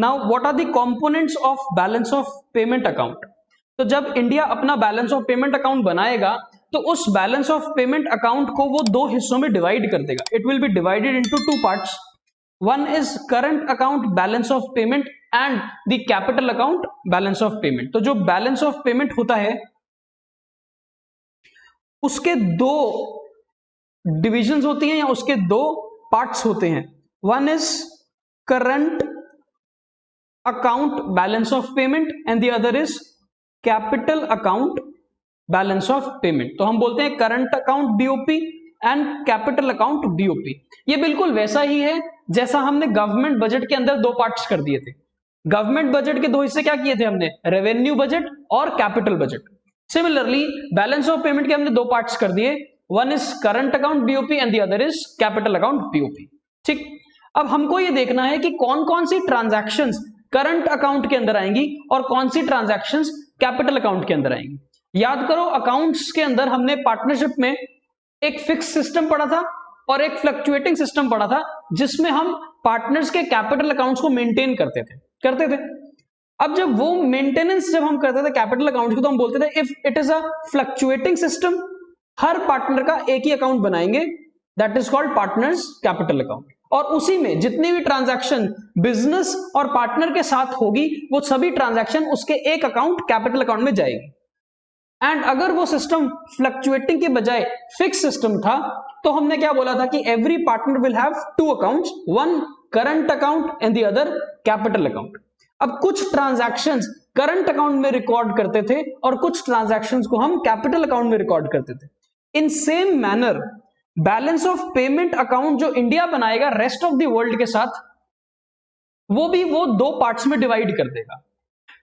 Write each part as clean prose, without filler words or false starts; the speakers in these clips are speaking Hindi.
Now what are the components of balance of payment account. तो जब इंडिया अपना बैलेंस ऑफ पेमेंट अकाउंट बनाएगा तो उस बैलेंस ऑफ पेमेंट अकाउंट को वो दो हिस्सों में डिवाइड कर देगा। It will be divided into two parts. One is current account balance of payment and the capital account balance of payment. तो जो बैलेंस ऑफ पेमेंट होता है उसके दो डिविजन्स होती हैं या उसके दो पार्ट्स होते हैं। One is current account balance of payment and the other is capital account balance of payment. तो हम बोलते हैं current account BOP and capital account BOP. ये बिल्कुल वैसा ही है जैसा हमने गवर्नमेंट बजट के अंदर दो पार्ट्स कर दिए थे। गवर्नमेंट बजट के दो हिस्से क्या किए थे हमने, रेवेन्यू बजट और capital budget. Similarly balance of payment के हमने दो पार्ट्स कर दिए, one is current account BOP and the other is capital account BOP. ठीक, अब हमको ये देखना है कि कौन कौन सी ट्रांजैक्शंस करंट अकाउंट के अंदर आएंगी और कौन सी ट्रांजैक्शंस कैपिटल अकाउंट के अंदर आएंगी। याद करो अकाउंट्स के अंदर हमने पार्टनरशिप में एक फिक्स सिस्टम पढ़ा था और एक फ्लक्चुएटिंग सिस्टम पढ़ा था जिसमें हम पार्टनर्स के कैपिटल अकाउंट्स को मेंटेन करते थे। अब जब वो मेंटेनेंस जब हम करते थे कैपिटल अकाउंट की तो हम बोलते थे if it is a fluctuating system, her partner का एक ही अकाउंट बनाएंगे, that is called partners capital account. और उसी में जितनी भी ट्रांजैक्शन बिजनेस और पार्टनर के साथ होगी वो सभी ट्रांजैक्शन उसके एक अकाउंट कैपिटल अकाउंट में जाएगी। एंड अगर वो सिस्टम फ्लक्चुएटिंग के बजाय फिक्स सिस्टम था तो हमने क्या बोला था कि every partner will have two accounts, one current account and the other capital account. अब कुछ ट्रांजैक्शंस करंट अकाउंट में रिकॉर्ड करते थे और कुछ ट्रांजैक्शंस को हम कैपिटल अकाउंट में रिकॉर्ड करते थे। In same manner balance of payment account जो इंडिया बनाएगा रेस्ट ऑफ द वर्ल्ड के साथ, वो दो पार्ट्स में डिवाइड कर देगा।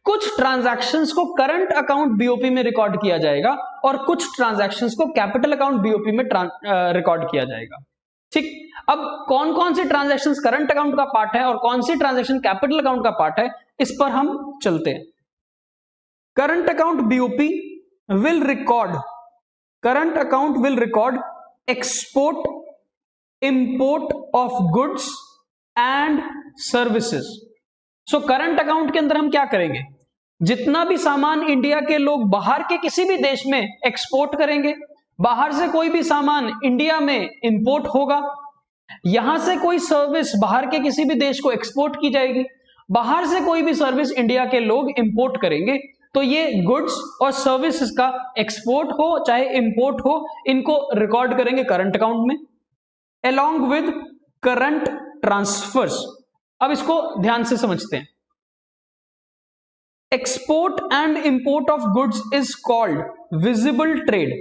कुछ ट्रांजैक्शंस को करंट अकाउंट बीओपी में रिकॉर्ड किया जाएगा और कुछ ट्रांजैक्शंस को कैपिटल अकाउंट बीओपी में रिकॉर्ड किया जाएगा। ठीक, अब कौन कौन सी ट्रांजैक्शंस करंट अकाउंट का पार्ट है और कौन सी ट्रांजैक्शन कैपिटल अकाउंट का पार्ट है, इस पर हम चलते हैं। Current account BOP will record export import of goods and services. So current account के अंदर हम क्या करेंगे, जितना भी सामान इंडिया के लोग बाहर के किसी भी देश में एक्सपोर्ट करेंगे, बाहर से कोई भी सामान इंडिया में इंपोर्ट होगा, यहां से कोई सर्विस बाहर के किसी भी देश को एक्सपोर्ट की जाएगी, बाहर से कोई भी सर्विस इंडिया के लोग इंपोर्ट करेंगे, तो ये गुड्स और सर्विसेज का एक्सपोर्ट हो चाहे इंपोर्ट हो, इनको रिकॉर्ड करेंगे करंट अकाउंट में along with करंट ट्रांसफर्स। अब इसको ध्यान से समझते हैं। Export and import of goods is called visible trade.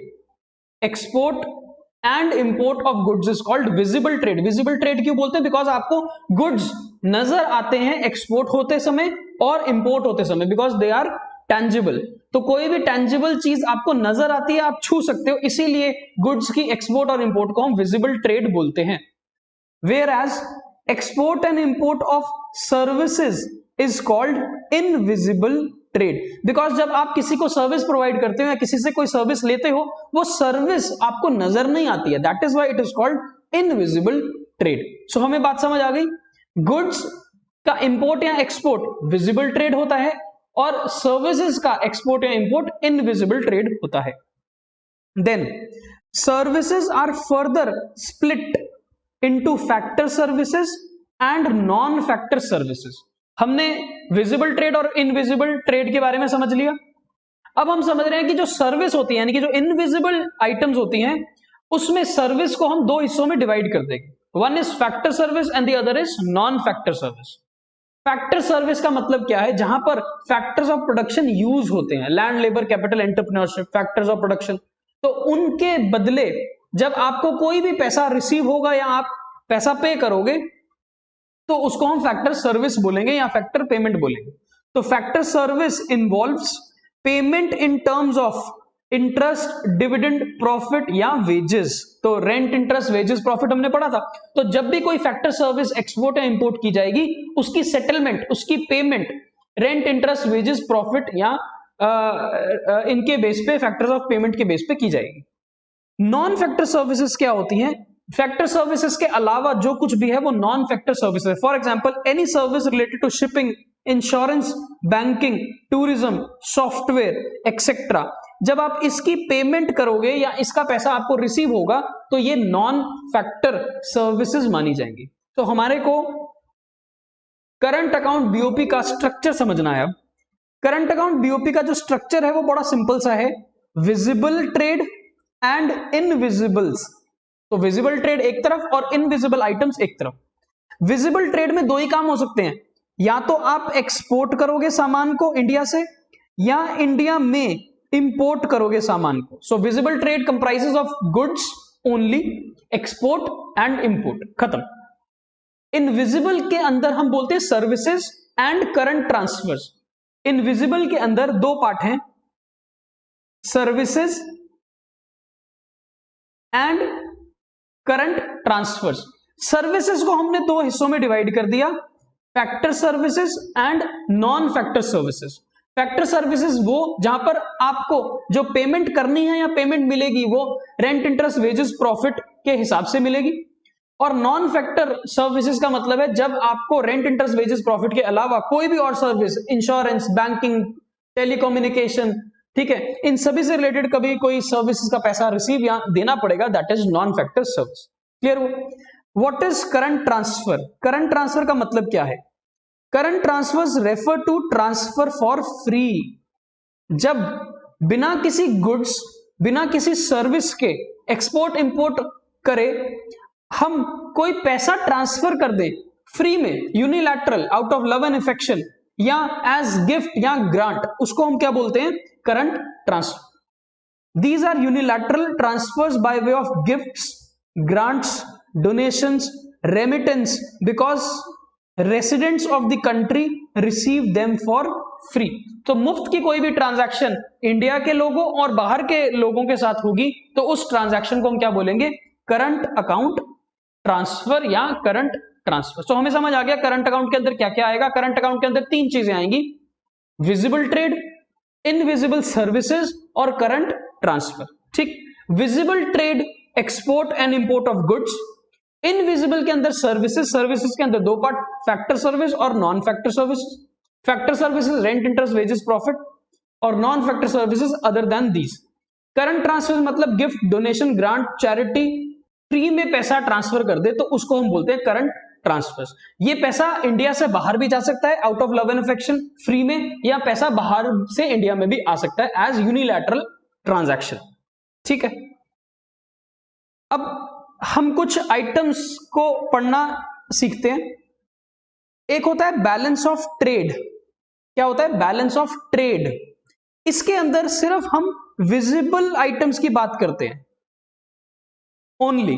Export and import of goods is called visible trade. Visible trade क्यों बोलते हैं, बिकॉज आपको गुड्स नजर आते हैं एक्सपोर्ट होते समय और इंपोर्ट होते समय, बिकॉज दे आर टेंजिबल। तो कोई भी टेंजिबल चीज आपको नजर आती है, आप छू सकते हो, इसीलिए गुड्स की एक्सपोर्ट और इंपोर्ट को हम विजिबल ट्रेड बोलते हैं। Whereas export and import of services is called invisible trade, because जब आप किसी को सर्विस प्रोवाइड करते हो या किसी से कोई सर्विस लेते हो, वो सर्विस आपको नजर नहीं आती है, that is why it is called invisible trade. So हमें बात समझ आ गई, गुड्स का इंपोर्ट या एक्सपोर्ट विजिबल ट्रेड होता है और सर्विसेज का एक्सपोर्ट या इंपोर्ट इनविजिबल ट्रेड होता है। Then services are further split into factor services and non factor services. हमने विजिबल ट्रेड और इनविजिबल ट्रेड के बारे में समझ लिया। अब हम समझ रहे हैं कि जो सर्विस होती है यानी कि जो इनविजिबल आइटम्स होती हैं, उसमें सर्विस को हम दो हिस्सों में डिवाइड कर देंगे। One is factor service and the other is non factor service. Factor service का मतलब क्या है, जहां पर फैक्टर्स ऑफ प्रोडक्शन यूज होते हैं, land labour capital entrepreneurship, factors of production. तो उनके बदले जब आपको कोई भी पैसा रिसीव होगा या आप पैसा पे करोगे तो उसको हम फैक्टर सर्विस बोलेंगे या फैक्टर पेमेंट बोलेंगे। तो factor service involves payment in terms of interest, dividend, profit या वेजेस। तो रेंट, इंटरेस्ट, वेजेस, प्रॉफिट हमने पढ़ा था। तो जब भी कोई फैक्टर सर्विस एक्सपोर्ट या इंपोर्ट की जाएगी, उसकी सेटलमेंट, उसकी payment rent, interest, wages, profit या इनके बेस पे, फैक्टर्स ऑफ पेमेंट के बेस पे की जाएगी। नॉन फैक्टर सर्विसेज क्या होती हैं? फैक्टर सर्विसेज के अलावा जो कुछ भी है वो non factor services. For example any service related to shipping insurance, banking, tourism, software etcetera, जब आप इसकी पेमेंट करोगे या इसका पैसा आपको रिसीव होगा तो ये नॉन फैक्टर सर्विसेज मानी जाएंगी। तो हमारे को करंट अकाउंट बीओपी का स्ट्रक्चर समझना है। अब करंट अकाउंट बीओपी का जो स्ट्रक्चर है वो बड़ा सिंपल सा है, विजिबल ट्रेड एंड इनविजिबल्स। तो विजिबल ट्रेड एक तरफ और इनविजिबल आइटम्स एक तरफ। विजिबल ट्रेड में दो ही काम हो सकते हैं, या तो आप एक्सपोर्ट करोगे सामान को इंडिया से या इंडिया में इंपोर्ट करोगे सामान को। सो visible trade comprises of goods only, export and import, खत्म। इनविजिबल के अंदर हम बोलते हैं services and current transverse. Invisible के अंदर दो पार्ट हैं, services and current transverse. Services को हमने दो हिस्सों में डिवाइड कर दिया, factor services and non factor services. Factor services वो जहां पर आपको जो पेमेंट करनी है या पेमेंट मिलेगी वो रेंट, इंटरेस्ट, वेजेस, प्रॉफिट के हिसाब से मिलेगी। और नॉन फैक्टर सर्विसेज का मतलब है जब आपको रेंट, इंटरेस्ट, वेजेस, प्रॉफिट के अलावा कोई भी और सर्विस, इंश्योरेंस, बैंकिंग, टेलीकम्युनिकेशन, ठीक है, इन सभी से रिलेटेड कभी कोई सर्विसेज का पैसा रिसीव या देना पड़ेगा, that is non factor service. Clear हो? What is current transfer? Current transfer का मतलब क्या है? Current transfers refer to transfer for free. जब बिना किसी गुड्स, बिना किसी सर्विस के एक्सपोर्ट इंपोर्ट करे हम कोई पैसा ट्रांसफर कर दें फ्री में, unilateral, out of love and affection या एज गिफ्ट या ग्रांट, उसको हम क्या बोलते हैं? Current transfer. These are unilateral transfers by way of gifts, grants, donations, remittance because residents of the country receive them for free. तो मुफ्त की कोई भी ट्रांजैक्शन इंडिया के लोगों और बाहर के लोगों के साथ होगी तो उस ट्रांजैक्शन को हम क्या बोलेंगे? करंट अकाउंट ट्रांसफर या करंट ट्रांसफर। तो हमें समझ आ गया करंट अकाउंट के अंदर क्या क्या आएगा। करंट अकाउंट के अंदर तीन चीजें आएंगी, विजिबल ट्रेड, इनविजिबल सर्विसेज और करंट ट्रांसफर। ठीक, visible trade export and import of goods, invisible के अंदर सर्विसेज, सर्विसेज के अंदर दो पार्ट, फैक्टर सर्विस और non factor service. Factor services rent, interest, wages, profit, और non factor services other than these. Current transfer मतलब gift, donation, grant, charity, free में पैसा ट्रांसफर कर दे तो उसको हम बोलते हैं करंट ट्रांसफर्स। ये पैसा इंडिया से बाहर भी जा सकता है out of love and affection free में, या पैसा बाहर से इंडिया में भी आ सकता है एज यूनिलैटरल ट्रांजैक्शन। ठीक है, अब हम कुछ आइटम्स को पढ़ना सीखते हैं। एक होता है बैलेंस ऑफ ट्रेड। क्या होता है? Balance of trade. इसके अंदर सिर्फ हम विजिबल आइटम्स की बात करते हैं ओनली।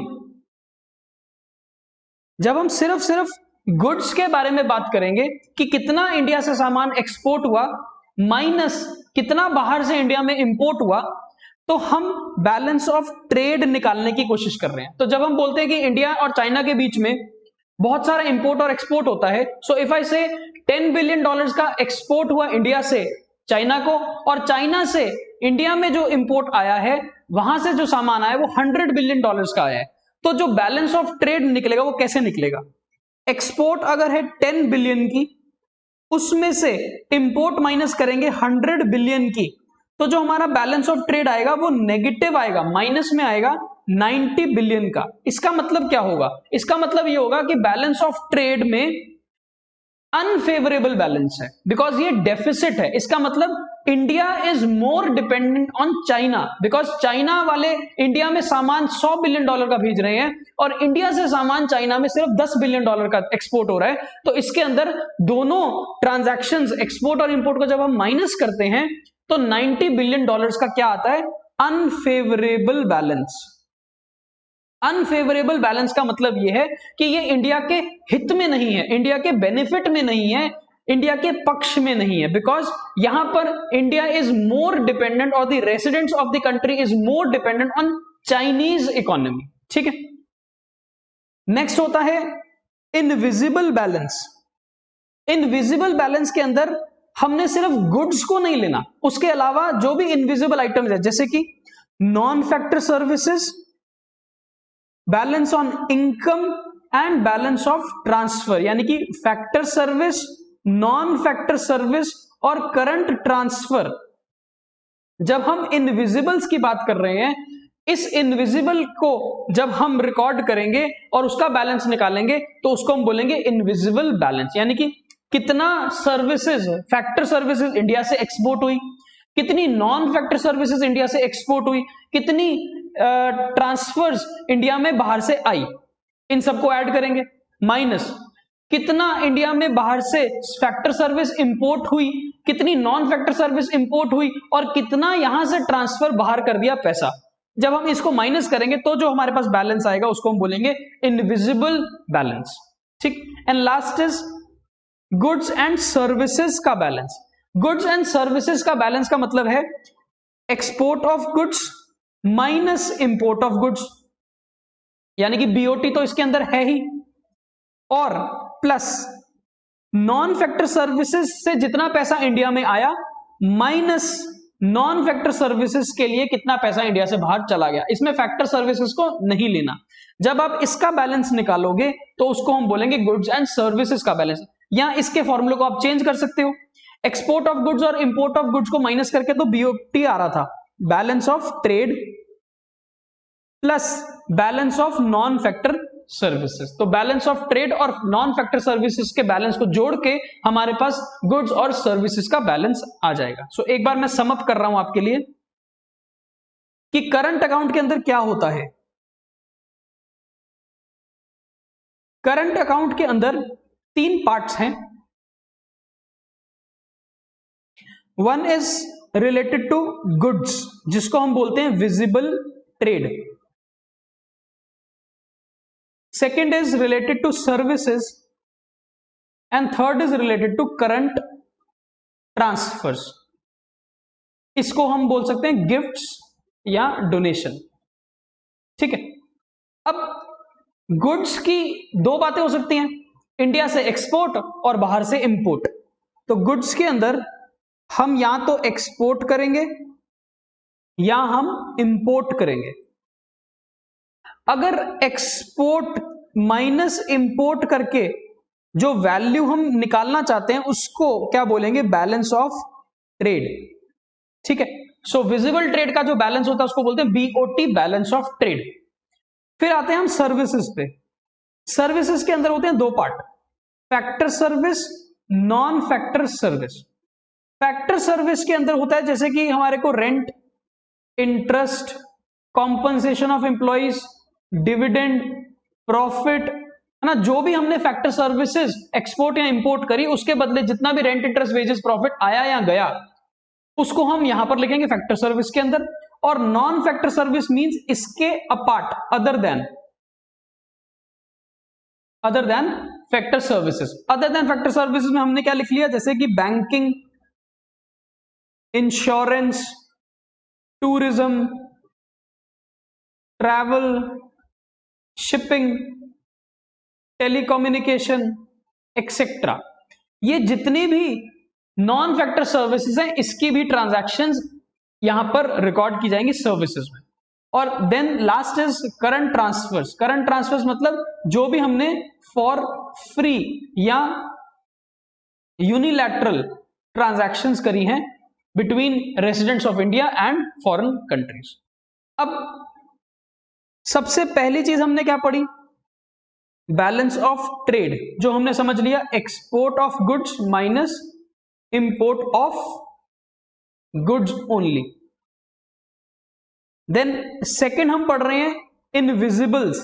जब हम सिर्फ गुड्स के बारे में बात करेंगे कि कितना इंडिया से सामान एक्सपोर्ट हुआ माइनस कितना बाहर से इंडिया में इंपोर्ट हुआ, तो हम बैलेंस ऑफ ट्रेड निकालने की कोशिश कर रहे हैं। तो जब हम बोलते हैं कि इंडिया और चाइना के बीच में बहुत सारा इंपोर्ट और एक्सपोर्ट होता है, सो इफ आई से $10 बिलियन का एक्सपोर्ट हुआ इंडिया से चाइना को, और चाइना से इंडिया में जो इंपोर्ट आया है, वहां से जो सामान आया है वो $100 बिलियन का आया है, तो जो बैलेंस ऑफ ट्रेड निकलेगा वो कैसे निकलेगा? एक्सपोर्ट अगर है 10 बिलियन की, उसमें से इंपोर्ट माइनस करेंगे 100 बिलियन की, तो जो हमारा बैलेंस ऑफ ट्रेड आएगा वो नेगेटिव आएगा, माइनस में आएगा 90 बिलियन का। इसका मतलब क्या होगा? इसका मतलब ये होगा कि बैलेंस ऑफ ट्रेड में अनफेवरेबल बैलेंस है, बिकॉज ये डेफिसिट है। इसका मतलब India is more dependent on China, because China वाले इंडिया में सामान $100 बिलियन का भेज रहे हैं और इंडिया से सामान चाइना में सिर्फ $10 बिलियन का एक्सपोर्ट हो रहा है। तो इसके अंदर दोनों ट्रांजैक्शंस, एक्सपोर्ट और इंपोर्ट को जब हम माइनस करते हैं तो $90 बिलियन का क्या आता है? Unfavourable balance. अनफेवरेबल बैलेंस का मतलब यह है कि ये इंडिया के हित में नहीं है, इंडिया के बेनिफिट में नहीं है, इंडिया के पक्ष में नहीं है, बिकॉज यहां पर इंडिया इज मोर डिपेंडेंट और the residents of the country is more dependent on Chinese economy. ठीक है, नेक्स्ट होता है इनविजिबल बैलेंस। इनविजिबल बैलेंस के अंदर हमने सिर्फ गुड्स को नहीं लेना, उसके अलावा जो भी इनविजिबल आइटम्स है जैसे कि non factor services, balance on income and balance of transfer, यानी कि factor service non factor service और करंट ट्रांसफर। जब हम इनविजिबल्स की बात कर रहे हैं, इस इनविजिबल को जब हम रिकॉर्ड करेंगे और उसका बैलेंस निकालेंगे तो उसको हम बोलेंगे इनविजिबल बैलेंस। यानी कि कितना सर्विसेज, फैक्टर सर्विसेज इंडिया से एक्सपोर्ट हुई, कितनी नॉन फैक्टर सर्विसेज इंडिया से एक्सपोर्ट हुई, कितनी ट्रांसफर्स इंडिया में बाहर से आई, इन सबको ऐड करेंगे, माइनस कितना इंडिया में बाहर से फैक्टर सर्विस इंपोर्ट हुई, कितनी नॉन फैक्टर सर्विस इंपोर्ट हुई और कितना यहां से ट्रांसफर बाहर कर दिया पैसा। जब हम इसको माइनस करेंगे तो जो हमारे पास बैलेंस आएगा उसको हम बोलेंगे इनविजिबल बैलेंस। ठीक। And last is goods and services का बैलेंस। गुड्स एंड सर्विसेज का बैलेंस का मतलब है export of goods minus import of goods, यानी कि बीओटी तो इसके अंदर है ही, और प्लस नॉन फैक्टर सर्विसेज से जितना पैसा इंडिया में आया माइनस नॉन फैक्टर सर्विसेज के लिए कितना पैसा इंडिया से बाहर चला गया। इसमें फैक्टर सर्विसेज को नहीं लेना। जब आप इसका बैलेंस निकालोगे तो उसको हम बोलेंगे गुड्स एंड सर्विसेज का बैलेंस। या इसके फॉर्मूले को आप चेंज कर सकते हो, एक्सपोर्ट ऑफ गुड्स और इंपोर्ट ऑफ गुड्स को माइनस करके तो बीओटी आ रहा था, balance of trade plus balance of non factor services. तो बैलेंस ऑफ ट्रेड और नॉन फैक्टर सर्विसेज के बैलेंस को जोड़ के हमारे पास गुड्स और सर्विसेज का बैलेंस आ जाएगा। सो एक बार मैं सम अप कर रहा हूं आपके लिए कि करंट अकाउंट के अंदर क्या होता है। करंट अकाउंट के अंदर 3 पार्ट्स हैं। One is related to goods, जिसको हम बोलते हैं visible trade. Second is related to services and third is related to current transfers. इसको हम बोल सकते हैं गिफ्ट्स या डोनेशन। ठीक है। अब गुड्स की 2 बातें हो सकती हैं, इंडिया से एक्सपोर्ट और बाहर से इंपोर्ट। तो गुड्स के अंदर हम या तो एक्सपोर्ट करेंगे या हम इंपोर्ट करेंगे। अगर एक्सपोर्ट माइनस इंपोर्ट करके जो वैल्यू हम निकालना चाहते हैं उसको क्या बोलेंगे, बैलेंस ऑफ ट्रेड। ठीक है। सो विजिबल ट्रेड का जो बैलेंस होता है उसको बोलते हैं बीओटी, बैलेंस ऑफ ट्रेड। फिर आते हैं हम सर्विसेज पे। सर्विसेज के अंदर होते हैं 2 part, factor service, non factor service. Factor service के अंदर होता है जैसे कि हमारे को rent, interest, compensation of employees, dividend, profit, है ना, जो भी हमने फैक्टर सर्विसेज एक्सपोर्ट या इंपोर्ट करी उसके बदले जितना भी रेंट, इंटरेस्ट, वेजेस, प्रॉफिट आया या गया उसको हम यहां पर लिखेंगे फैक्टर सर्विस के अंदर। और नॉन फैक्टर सर्विस मींस इसके apart, other than factor services. Other then factor services में हमने क्या लिख लिया, जैसे कि banking, insurance, tourism, travel, shipping, telecommunication etcetera. ये जितनी भी नॉन फैक्टर सर्विसेज हैं इसकी भी ट्रांजैक्शंस यहां पर रिकॉर्ड की जाएंगी सर्विसेज में। और then last is current transfers. Current transfers मतलब जो भी हमने फॉर फ्री या यूनिलैटरल ट्रांजैक्शंस करी हैं between residents of India and foreign countries. अब सबसे पहली चीज हमने क्या पढ़ी, बैलेंस ऑफ ट्रेड, जो हमने समझ लिया export of goods minus import of goods only. Then second हम पढ़ रहे हैं इनविजिबल्स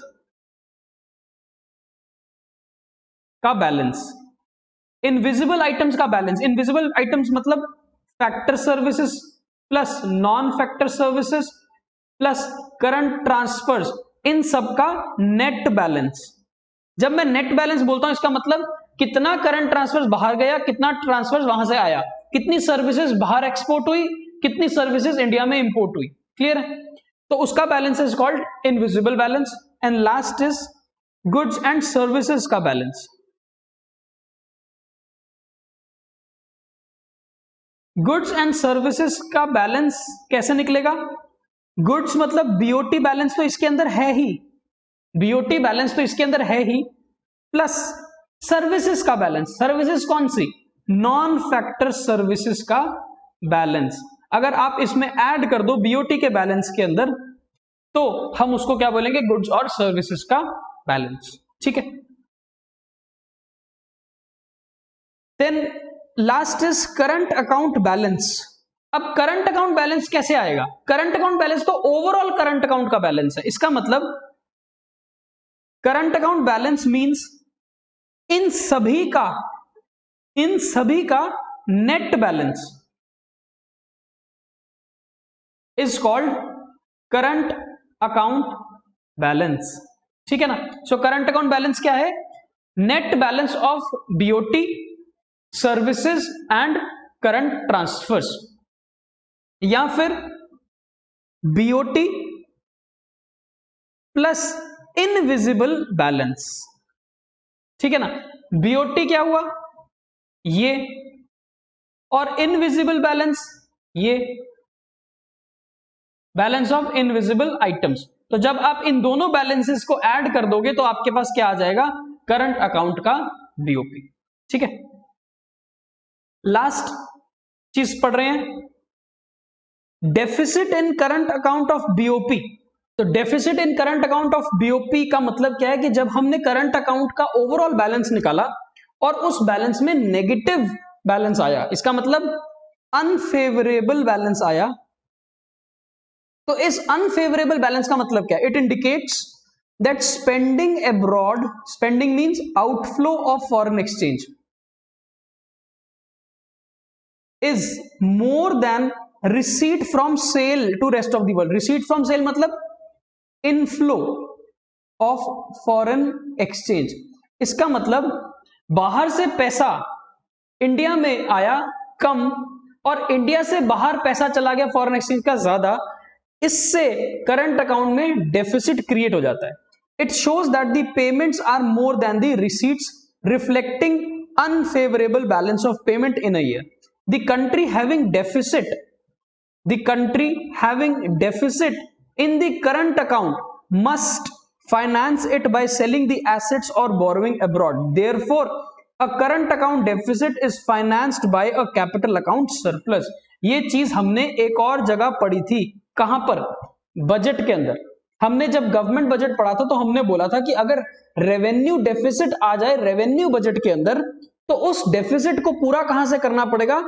का बैलेंस, इनविजिबल आइटम्स का बैलेंस। इनविजिबल आइटम्स मतलब factor services plus non factor services plus current transfers, इन सब का नेट बैलेंस। जब मैं नेट बैलेंस बोलता हूं इसका मतलब कितना करंट ट्रांसफर्स बाहर गया, कितना ट्रांसफर्स वहां से आया, कितनी सर्विसेज बाहर एक्सपोर्ट हुई, कितनी सर्विसेज इंडिया में इंपोर्ट हुई। क्लियर है? तो उसका balance is called invisible balance. And last is goods and services का बैलेंस। गुड्स एंड सर्विसेज का बैलेंस कैसे निकलेगा? गुड्स मतलब बीओटी बैलेंस तो इसके अंदर है ही, बीओटी बैलेंस तो इसके अंदर है ही, प्लस सर्विसेज का बैलेंस। सर्विसेज कौन सी? नॉन फैक्टर सर्विसेज का बैलेंस। अगर आप इसमें ऐड कर दो बीओटी के बैलेंस के अंदर तो हम उसको क्या बोलेंगे, गुड्स और सर्विसेज का बैलेंस। ठीक है, then last is current account balance. अब करंट अकाउंट बैलेंस कैसे आएगा? करंट अकाउंट बैलेंस तो ओवरऑल करंट अकाउंट का बैलेंस है। इसका मतलब करंट अकाउंट बैलेंस मींस इन सभी का net balance is called current account balance. ठीक है ना? सो करंट अकाउंट बैलेंस क्या है? Net balance of BOT, services and current transfers, या फिर बीओटी प्लस इनविजिबल बैलेंस। ठीक है ना? बीओटी क्या हुआ? ये, और इनविजिबल बैलेंस ये, बैलेंस ऑफ इनविजिबल आइटम्स। तो जब आप इन दोनों बैलेंसेस को ऐड कर दोगे तो आपके पास क्या आ जाएगा? करंट अकाउंट का बीओपी। ठीक है, लास्ट चीज पढ़ रहे हैं, deficit in current account of BOP. तो deficit in current account of BOP का मतलब क्या है कि जब हमने करंट अकाउंट का ओवरऑल बैलेंस निकाला और उस बैलेंस में नेगेटिव बैलेंस आया, इसका मतलब अनफेवरेबल बैलेंस आया, तो इस अनफेवरेबल बैलेंस का मतलब क्या है? It indicates that spending abroad, spending means outflow of foreign exchange, is more than receipt from sale to rest of the world. Receipt from sale मतलब इनफ्लो ऑफ फॉरेन एक्सचेंज। इसका मतलब बाहर से पैसा इंडिया में आया कम और इंडिया से बाहर पैसा चला गया फॉरेन एक्सचेंज का ज्यादा, इससे करंट अकाउंट में डेफिसिट क्रिएट हो जाता है। It shows that the payments are more than the receipts, reflecting unfavourable balance of payment in a year. The country having deficit in the current account must finance it by selling the assets or borrowing abroad. Therefore, a current account deficit is financed by a capital account surplus. ये चीज हमने एक और जगह पढ़ी थी। कहां पर? बजट के अंदर। हमने जब गवर्नमेंट बजट पढ़ा था तो हमने बोला था कि अगर रेवेन्यू डेफिसिट आ जाए रेवेन्यू बजट के अंदर तो उस डेफिसिट को पूरा कहां से करना पड़ेगा?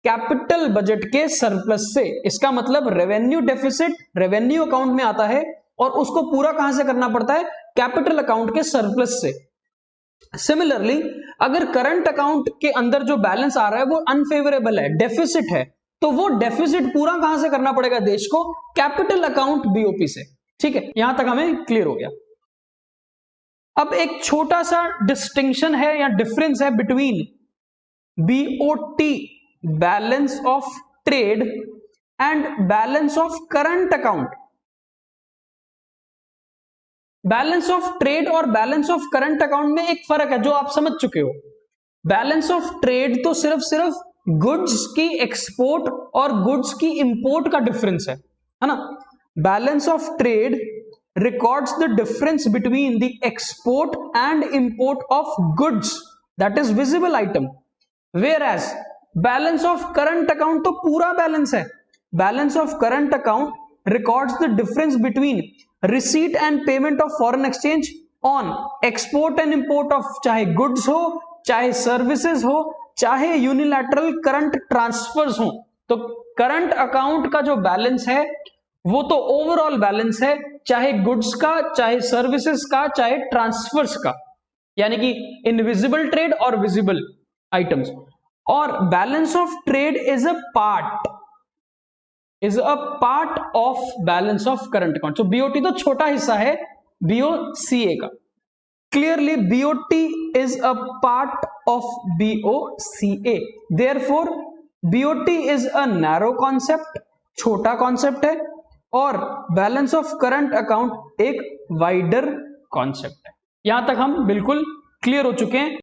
कैपिटल बजट के सरप्लस से। इसका मतलब रेवेन्यू डेफिसिट रेवेन्यू अकाउंट में आता है और उसको पूरा कहां से करना पड़ता है? कैपिटल अकाउंट के सरप्लस से। सिमिलरली अगर करंट अकाउंट के अंदर जो बैलेंस आ रहा है वो अनफेवरेबल है, डेफिसिट है, तो वो डेफिसिट पूरा कहां से करना पड़ेगा देश को? कैपिटल अकाउंट बीओपी से। ठीक है, यहां तक हमें क्लियर हो गया। अब एक छोटा सा डिस्टिंक्शन है या डिफरेंस है between BOT balance of trade and balance of current account. Balance of trade और बैलेंस ऑफ करंट अकाउंट में एक फर्क है जो आप समझ चुके हो। बैलेंस ऑफ ट्रेड तो सिर्फ गुड्स की एक्सपोर्ट और गुड्स की इंपोर्ट का डिफरेंस है ना? Balance of trade records the difference between the export and import of goods, that is visible item, whereas balance of current account तो पूरा बैलेंस है। balance of current account records the difference between receipt and payment of foreign exchange on export and import of चाहे goods हो, चाहे services हो, चाहे unilateral current transfers हो। तो current account का जो बैलेंस है वो तो ओवरऑल बैलेंस है, चाहे गुड्स का, चाहे सर्विसेज का, चाहे ट्रांसफर्स का, यानी कि इनविजिबल ट्रेड और विजिबल आइटम्स। और balance of trade is a part of balance of current account. तो बीओटी तो छोटा हिस्सा है बीओसीए का। Clearly BOT is a part of BOCA, therefore BOT is a narrow concept, छोटा कॉन्सेप्ट है, और बैलेंस ऑफ करंट अकाउंट एक वाइडर कॉन्सेप्ट है। यहां तक हम बिल्कुल क्लियर हो चुके हैं।